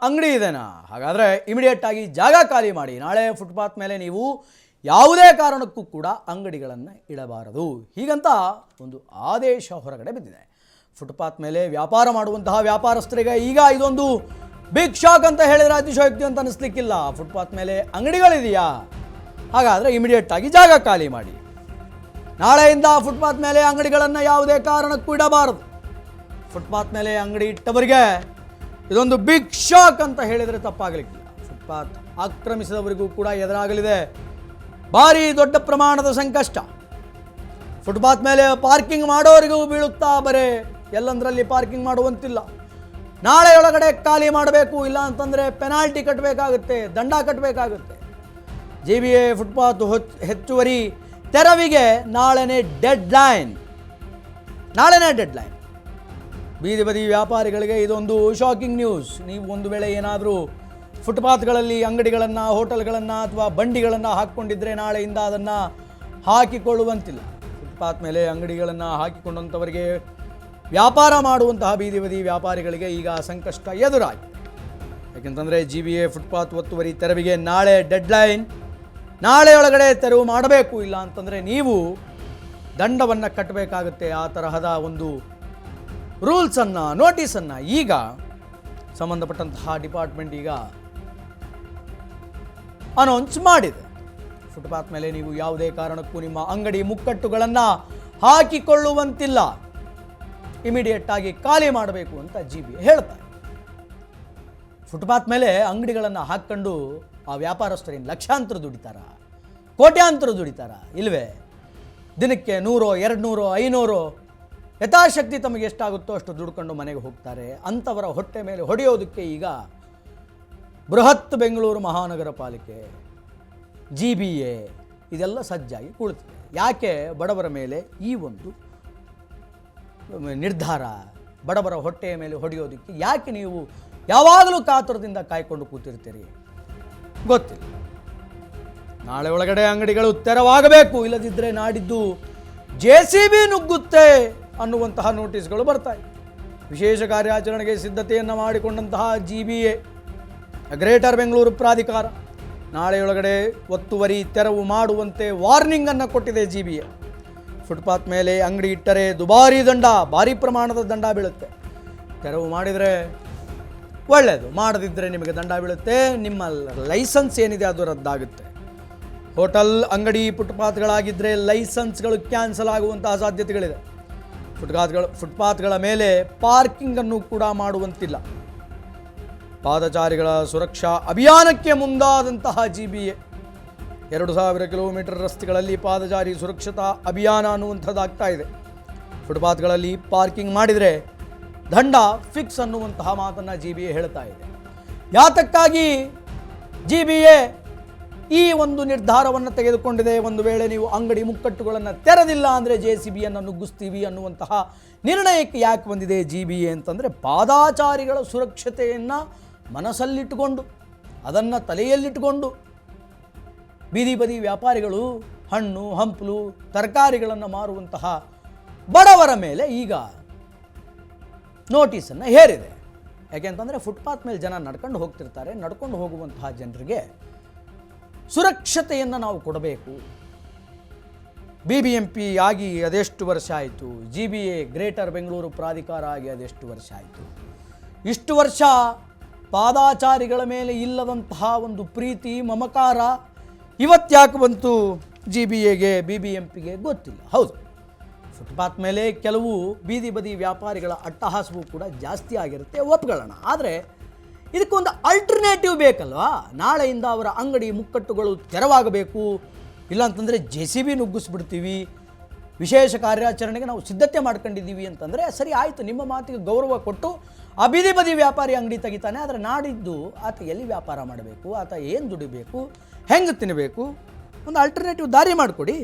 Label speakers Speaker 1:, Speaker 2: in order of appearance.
Speaker 1: ಅಂಗಡಿ ಇದೆನಾ? ಹಾಗಾದರೆ ಇಮಿಡಿಯೇಟಾಗಿ ಜಾಗ ಖಾಲಿ ಮಾಡಿ. ನಾಳೆ ಫುಟ್ಪಾತ್ ಮೇಲೆ ನೀವು ಯಾವುದೇ ಕಾರಣಕ್ಕೂ ಕೂಡ ಅಂಗಡಿಗಳನ್ನು ಇಡಬಾರದು. ಹೀಗಂತ ಒಂದು ಆದೇಶ ಹೊರಗಡೆ ಬಿದ್ದಿದೆ. ಫುಟ್ಪಾತ್ ಮೇಲೆ ವ್ಯಾಪಾರ ಮಾಡುವಂತಹ ವ್ಯಾಪಾರಸ್ಥರಿಗೆ ಈಗ ಇದೊಂದು ಬಿಗ್ ಶಾಕ್ ಅಂತ ಹೇಳಿದರೆ ಅತಿಶಯೋಕ್ತಿ ಅಂತ ಅನಿಸ್ಲಿಕ್ಕಿಲ್ಲ. ಫುಟ್ಪಾತ್ ಮೇಲೆ ಅಂಗಡಿಗಳಿದೆಯಾ? ಹಾಗಾದರೆ ಇಮಿಡಿಯೇಟಾಗಿ ಜಾಗ ಖಾಲಿ ಮಾಡಿ. ನಾಳೆಯಿಂದ ಫುಟ್ಪಾತ್ ಮೇಲೆ ಅಂಗಡಿಗಳನ್ನು ಯಾವುದೇ ಕಾರಣಕ್ಕೂ ಇಡಬಾರದು. ಫುಟ್ಪಾತ್ ಮೇಲೆ ಅಂಗಡಿ ಇಟ್ಟವರಿಗೆ ಇದೊಂದು ಬಿಗ್ ಶಾಕ್ ಅಂತ ಹೇಳಿದರೆ ತಪ್ಪಾಗಲಿಕ್ಕಿಲ್ಲ. ಫುಟ್ಪಾತ್ ಆಕ್ರಮಿಸಿದವರಿಗೂ ಕೂಡ ಎದುರಾಗಲಿದೆ ಭಾರಿ ದೊಡ್ಡ ಪ್ರಮಾಣದ ಸಂಕಷ್ಟ. ಫುಟ್ಪಾತ್ ಮೇಲೆ ಪಾರ್ಕಿಂಗ್ ಮಾಡೋರಿಗೂ ಬೀಳುತ್ತಾ ಬರೇ ಎಲ್ಲಂದರಲ್ಲಿ ಪಾರ್ಕಿಂಗ್ ಮಾಡುವಂತಿಲ್ಲ. ನಾಳೆಯೊಳಗಡೆ ಖಾಲಿ ಮಾಡಬೇಕು, ಇಲ್ಲ ಅಂತಂದರೆ ಪೆನಾಲ್ಟಿ ಕಟ್ಟಬೇಕಾಗುತ್ತೆ, ದಂಡ ಕಟ್ಟಬೇಕಾಗುತ್ತೆ. JBA ಫುಟ್ಪಾತ್ ಹೆಚ್ಚುವರಿ ತೆರವಿಗೆ ನಾಳೆನೇ ಡೆಡ್ಲೈನ್. ಬೀದಿ ಬದಿ ವ್ಯಾಪಾರಿಗಳಿಗೆ ಇದೊಂದು ಶಾಕಿಂಗ್ ನ್ಯೂಸ್. ನೀವು ಒಂದು ವೇಳೆ ಏನಾದರೂ ಫುಟ್ಪಾತ್ಗಳಲ್ಲಿ ಅಂಗಡಿಗಳನ್ನು, ಹೋಟೆಲ್ಗಳನ್ನು ಅಥವಾ ಬಂಡಿಗಳನ್ನು ಹಾಕ್ಕೊಂಡಿದ್ರೆ ನಾಳೆಯಿಂದ ಅದನ್ನು ಹಾಕಿಕೊಳ್ಳುವಂತಿಲ್ಲ. ಫುಟ್ಪಾತ್ ಮೇಲೆ ಅಂಗಡಿಗಳನ್ನು ಹಾಕಿಕೊಂಡಂಥವರಿಗೆ ವ್ಯಾಪಾರ ಮಾಡುವಂತಹ ಬೀದಿ ಬದಿ ವ್ಯಾಪಾರಿಗಳಿಗೆ ಈಗ ಸಂಕಷ್ಟ ಎದುರಾಗಿದೆ. ಯಾಕೆಂತಂದರೆ JBA ಫುಟ್ಪಾತ್ ಒತ್ತುವರಿ ತೆರವಿಗೆ ನಾಳೆ ಡೆಡ್ಲೈನ್. ನಾಳೆಯೊಳಗಡೆ ತೆರವು ಮಾಡಬೇಕು, ಇಲ್ಲ ಅಂತಂದರೆ ನೀವು ದಂಡವನ್ನು ಕಟ್ಟಬೇಕಾಗುತ್ತೆ. ಆ ತರಹದ ಒಂದು ರೂಲ್ಸನ್ನು, ನೋಟಿಸನ್ನು ಈಗ ಸಂಬಂಧಪಟ್ಟಂತಹ ಡಿಪಾರ್ಟ್ಮೆಂಟ್ ಈಗ ಅನೌನ್ಸ್ ಮಾಡಿದೆ. ಫುಟ್ಪಾತ್ ಮೇಲೆ ನೀವು ಯಾವುದೇ ಕಾರಣಕ್ಕೂ ನಿಮ್ಮ ಅಂಗಡಿ ಮುಕ್ಕಟ್ಟುಗಳನ್ನು ಹಾಕಿಕೊಳ್ಳುವಂತಿಲ್ಲ, ಇಮಿಡಿಯೇಟಾಗಿ ಖಾಲಿ ಮಾಡಬೇಕು ಅಂತ JBA ಹೇಳ್ತಾರೆ. ಫುಟ್ಪಾತ್ ಮೇಲೆ ಅಂಗಡಿಗಳನ್ನು ಹಾಕ್ಕೊಂಡು ಆ ವ್ಯಾಪಾರಸ್ಥರೇನು ಲಕ್ಷಾಂತರ ದುಡಿತಾರ, ಕೋಟ್ಯಾಂತರ ದುಡಿತಾರ? ಇಲ್ವೇ. ದಿನಕ್ಕೆ 100, 200, 500 ಯಥಾಶಕ್ತಿ ತಮಗೆ ಎಷ್ಟಾಗುತ್ತೋ ಅಷ್ಟು ದುಡ್ಕೊಂಡು ಮನೆಗೆ ಹೋಗ್ತಾರೆ. ಅಂಥವರ ಹೊಟ್ಟೆ ಮೇಲೆ ಹೊಡೆಯೋದಕ್ಕೆ ಈಗ ಬೃಹತ್ ಬೆಂಗಳೂರು ಮಹಾನಗರ ಪಾಲಿಕೆ, JBA ಇದೆಲ್ಲ ಸಜ್ಜಾಗಿ ಕುಳಿತಿದೆ. ಯಾಕೆ ಬಡವರ ಮೇಲೆ ಈ ಒಂದು ನಿರ್ಧಾರ? ಬಡವರ ಹೊಟ್ಟೆಯ ಮೇಲೆ ಹೊಡೆಯೋದಕ್ಕೆ ಯಾಕೆ ನೀವು ಯಾವಾಗಲೂ ಕಾತುರದಿಂದ ಕಾಯ್ಕೊಂಡು ಕೂತಿರ್ತೀರಿ? ಗೊತ್ತಿಲ್ಲ. ನಾಳೆ ಒಳಗಡೆ ಅಂಗಡಿಗಳು ತೆರವಾಗಬೇಕು, ಇಲ್ಲದಿದ್ದರೆ ನಾಡಿದ್ದು JCB ನುಗ್ಗುತ್ತೆ ಅನ್ನುವಂತಹ ನೋಟಿಸ್ಗಳು ಬರ್ತಾಯಿವೆ. ವಿಶೇಷ ಕಾರ್ಯಾಚರಣೆಗೆ ಸಿದ್ಧತೆಯನ್ನು ಮಾಡಿಕೊಂಡಂತಹ JBA ಗ್ರೇಟರ್ ಬೆಂಗಳೂರು ಪ್ರಾಧಿಕಾರ ನಾಳೆಯೊಳಗಡೆ ಒತ್ತುವರಿ ತೆರವು ಮಾಡುವಂತೆ ವಾರ್ನಿಂಗನ್ನು ಕೊಟ್ಟಿದೆ JBA. ಫುಟ್ಪಾತ್ ಮೇಲೆ ಅಂಗಡಿ ಇಟ್ಟರೆ ದುಬಾರಿ ದಂಡ, ಭಾರಿ ಪ್ರಮಾಣದ ದಂಡ ಬೀಳುತ್ತೆ. ತೆರವು ಮಾಡಿದರೆ ಒಳ್ಳೆಯದು, ಮಾಡದಿದ್ದರೆ ನಿಮಗೆ ದಂಡ ಬೀಳುತ್ತೆ. ನಿಮ್ಮ ಲೈಸೆನ್ಸ್ ಏನಿದೆ ಅದು ರದ್ದಾಗುತ್ತೆ. ಹೋಟೆಲ್, ಅಂಗಡಿ, ಫುಟ್ಪಾತ್ಗಳಾಗಿದ್ದರೆ ಲೈಸೆನ್ಸ್ಗಳು ಕ್ಯಾನ್ಸಲ್ ಆಗುವಂತಹ ಸಾಧ್ಯತೆಗಳಿದೆ. ಫುಟ್ಪಾತ್ಗಳ ಮೇಲೆ ಪಾರ್ಕಿಂಗನ್ನು ಕೂಡ ಮಾಡುವಂತಿಲ್ಲ. ಪಾದಚಾರಿಗಳ ಸುರಕ್ಷಾ ಅಭಿಯಾನಕ್ಕೆ ಮುಂದಾದಂತಹ JBA 2000 ಕಿಲೋಮೀಟರ್ ರಸ್ತೆಗಳಲ್ಲಿ ಪಾದಚಾರಿ ಸುರಕ್ಷತಾ ಅಭಿಯಾನ ಅನ್ನುವಂಥದ್ದಾಗ್ತಾ ಇದೆ. ಫುಟ್ಪಾತ್ಗಳಲ್ಲಿ ಪಾರ್ಕಿಂಗ್ ಮಾಡಿದರೆ ದಂಡ ಫಿಕ್ಸ್ ಅನ್ನುವಂತಹ ಮಾತನ್ನು JBA ಹೇಳ್ತಾ ಇದೆ. ಯಾತಕ್ಕಾಗಿ JBA ಈ ಒಂದು ನಿರ್ಧಾರವನ್ನು ತೆಗೆದುಕೊಂಡಿದೆ? ಒಂದು ವೇಳೆ ನೀವು ಅಂಗಡಿ ಮುಕ್ಕಟ್ಟುಗಳನ್ನು ತೆರೆದಿಲ್ಲ ಅಂದರೆ JCBಯನ್ನು ನುಗ್ಗಿಸ್ತೀವಿ ಅನ್ನುವಂತಹ ನಿರ್ಣಯಕ್ಕೆ ಯಾಕೆ ಬಂದಿದೆ JBA ಅಂತಂದರೆ, ಪಾದಾಚಾರಿಗಳ ಸುರಕ್ಷತೆಯನ್ನು ಮನಸ್ಸಲ್ಲಿಟ್ಟುಕೊಂಡು, ಅದನ್ನು ತಲೆಯಲ್ಲಿಟ್ಟುಕೊಂಡು ಬೀದಿ ಬದಿ ವ್ಯಾಪಾರಿಗಳು ಹಣ್ಣು ಹಂಪಲು ತರಕಾರಿಗಳನ್ನು ಮಾರುವಂತಹ ಬಡವರ ಮೇಲೆ ಈಗ ನೋಟಿಸನ್ನು ಹೇರಿದೆ. ಯಾಕೆಂತಂದರೆ ಫುಟ್ಪಾತ್ ಮೇಲೆ ಜನ ನಡ್ಕೊಂಡು ಹೋಗ್ತಿರ್ತಾರೆ. ನಡ್ಕೊಂಡು ಹೋಗುವಂತಹ ಜನರಿಗೆ ಸುರಕ್ಷತೆಯನ್ನು ನಾವು ಕೊಡಬೇಕು. BBMP ಆಗಿ ಅದೆಷ್ಟು ವರ್ಷ ಆಯಿತು? JBA ಗ್ರೇಟರ್ ಬೆಂಗಳೂರು ಪ್ರಾಧಿಕಾರ ಆಗಿ ಅದೆಷ್ಟು ವರ್ಷ ಆಯಿತು? ಇಷ್ಟು ವರ್ಷ ಪಾದಾಚಾರಿಗಳ ಮೇಲೆ ಇಲ್ಲದಂತಹ ಒಂದು ಪ್ರೀತಿ, ಮಮಕಾರ ಇವತ್ತ್ಯಾಕೆ ಬಂತು JBAಗೆ, BBMPಗೆ? ಗೊತ್ತಿಲ್ಲ. ಹೌದು, ಫುಟ್ಪಾತ್ ಮೇಲೆ ಕೆಲವು ಬೀದಿ ಬದಿ ವ್ಯಾಪಾರಿಗಳ ಅಟ್ಟಹಾಸವೂ ಕೂಡ ಜಾಸ್ತಿ ಆಗಿರುತ್ತೆ, ಒಪ್ಕೊಳ್ಳೋಣ. ಆದರೆ ಇದಕ್ಕೊಂದು ಅಲ್ಟರ್ನೇಟಿವ್ ಬೇಕಲ್ವಾ? ನಾಳೆಯಿಂದ ಅವರ ಅಂಗಡಿ ಮುಕ್ಕಟ್ಟುಗಳು ತೆರವಾಗಬೇಕು, ಇಲ್ಲಾಂತಂದರೆ JCB ನುಗ್ಗಿಸ್ಬಿಡ್ತೀವಿ, ವಿಶೇಷ ಕಾರ್ಯಾಚರಣೆಗೆ ನಾವು ಸಿದ್ಧತೆ ಮಾಡ್ಕೊಂಡಿದ್ದೀವಿ ಅಂತಂದರೆ ಸರಿ ಆಯಿತು, ನಿಮ್ಮ ಮಾತಿಗೆ ಗೌರವ ಕೊಟ್ಟು ಆ ಬೀದಿ ಬದಿ ವ್ಯಾಪಾರಿ ಅಂಗಡಿ ತೆಗಿತಾನೆ. ಆದರೆ ನಾಡಿದ್ದು ಆತ ಎಲ್ಲಿ ವ್ಯಾಪಾರ ಮಾಡಬೇಕು, ಆತ ಏನು ದುಡಿಬೇಕು, ಹೆಂಗೆ ತಿನ್ನಬೇಕು, ಒಂದು ಅಲ್ಟರ್ನೇಟಿವ್ ದಾರಿ ಮಾಡಿಕೊಡಿ.